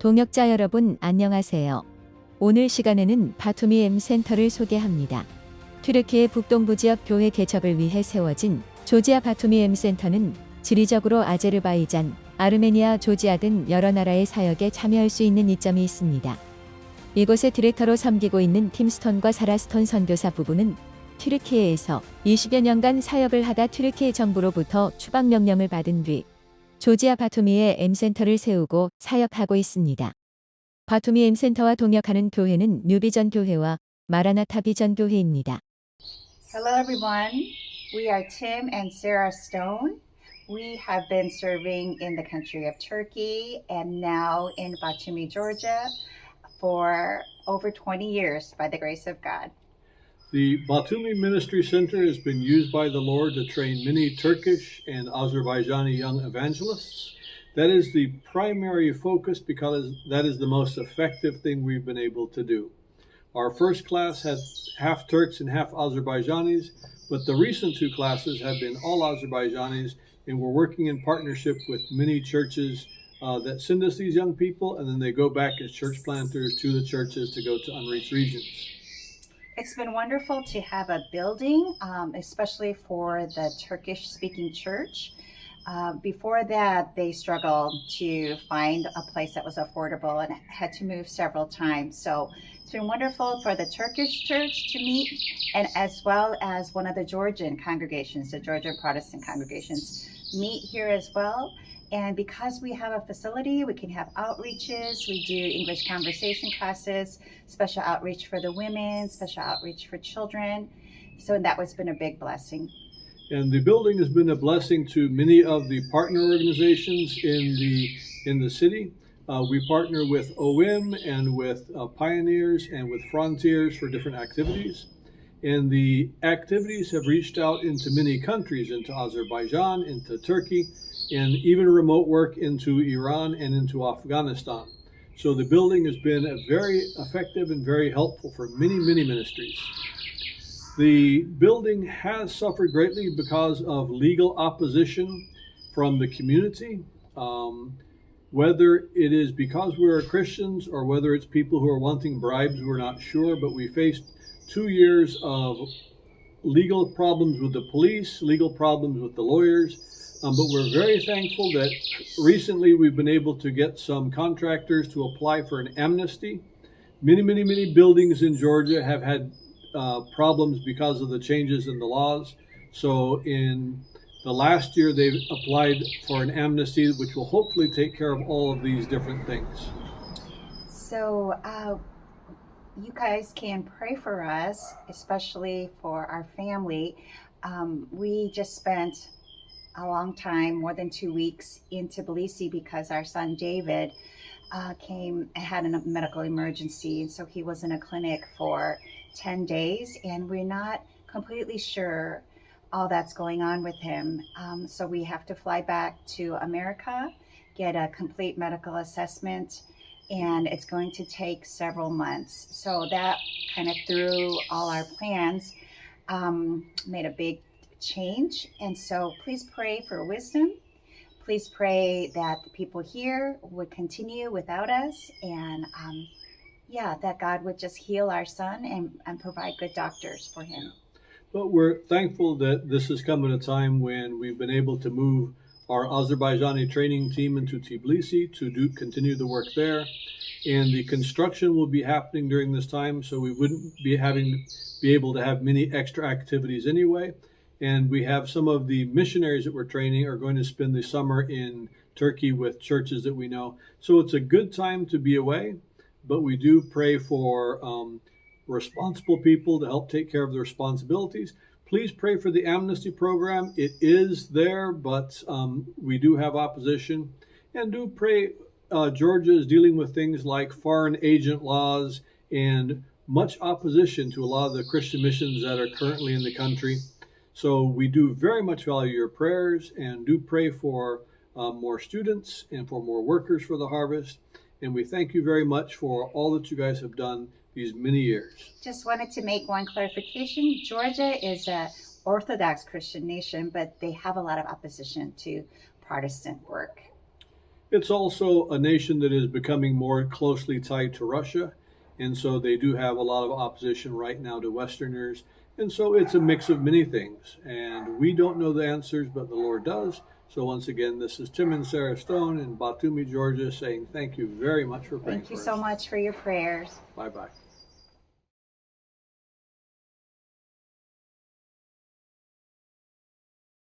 동역자 여러분 안녕하세요. 오늘 시간에는 바투미 M센터를 소개합니다. 튀르키예 북동부 지역 교회 개척을 위해 세워진 조지아 바투미 M센터는 지리적으로 아제르바이잔, 아르메니아, 조지아 등 여러 나라의 사역에 참여할 수 있는 이점이 있습니다. 이곳의 디렉터로 섬기고 있는 팀스톤과 사라스톤 선교사 부부는 튀르키예에서 20여 년간 사역을 하다 튀르키예 정부로부터 추방 명령을 받은 뒤 조지아 바투미에 M센터를 세우고 사역하고 있습니다. 바투미 M센터와 동역하는 교회는 뉴비전 교회와 마라나타 비전 교회입니다. Hello everyone, we are Tim and Sarah Stone. We have been serving in the country of Turkey and now in Batumi, Georgia for over 20 years by the grace of God. The Batumi Ministry Center has been used by the Lord to train many Turkish and Azerbaijani young evangelists. That is the primary focus because that is the most effective thing we've been able to do. Our first class had half Turks and half Azerbaijanis, but the recent two classes have been all Azerbaijanis, and we're working in partnership with many churches that send us these young people, and then they go back as church planters to the churches to go to unreached regions. It's been wonderful to have a building, especially for the Turkish-speaking church. Before that, they struggled to find a place that was affordable and had to move several times. So it's been wonderful for the Turkish church to meet, and as well as one of the Georgian congregations, the Georgian Protestant congregations, meet here as well. And because we have a facility, we can have outreaches. We do English conversation classes, special outreach for the women, special outreach for children. So that has been a big blessing. And the building has been a blessing to many of the partner organizations in the city. We partner with OM and with Pioneers and with Frontiers for different activities. And the activities have reached out into many countries, into Azerbaijan, into Turkey, and even remote work into Iran and into Afghanistan. So the building has been very effective and very helpful for many, many ministries. The building has suffered greatly because of legal opposition from the community. Whether it is because we're Christians or whether it's people who are wanting bribes, we're not sure, but we faced 2 years of legal problems with the police, legal problems with the lawyers. But we're very thankful that recently we've been able to get some contractors to apply for an amnesty. Many buildings in Georgia have had problems because of the changes in the laws. So in the last year, they've applied for an amnesty, which will hopefully take care of all of these different things. So you guys can pray for us, especially for our family. We just spent a long time, more than 2 weeks, in Tbilisi because our son David had a medical emergency, and so he was in a clinic for 10 days, and we're not completely sure all that's going on with him. So we have to fly back to America, get a complete medical assessment, and it's going to take several months. So that kind of threw all our plans, made a big change. And so please pray for wisdom. Please pray that the people here would continue without us, and that God would just heal our son and provide good doctors for him. But we're thankful that this has come at a time when we've been able to move our Azerbaijani training team into Tbilisi to continue the work there. And the construction will be happening during this time, so we wouldn't be able to have many extra activities anyway. And we have some of the missionaries that we're training are going to spend the summer in Turkey with churches that we know. So it's a good time to be away, but we do pray for responsible people to help take care of their responsibilities. Please pray for the amnesty program. It is there, but we do have opposition. And do pray. Georgia is dealing with things like foreign agent laws and much opposition to a lot of the Christian missions that are currently in the country. So we do very much value your prayers and do pray for more students and for more workers for the harvest. And we thank you very much for all that you guys have done these many years. Just wanted to make one clarification. Georgia is an Orthodox Christian nation, but they have a lot of opposition to Protestant work. It's also a nation that is becoming more closely tied to Russia, and so they do have a lot of opposition right now to Westerners. And so it's a mix of many things, and we don't know the answers, but the Lord does. So once again, this is Tim and Sarah Stone in Ba투미, Georgia, saying thank you very much for praying Thank you for so us. much for your prayers. Bye-bye.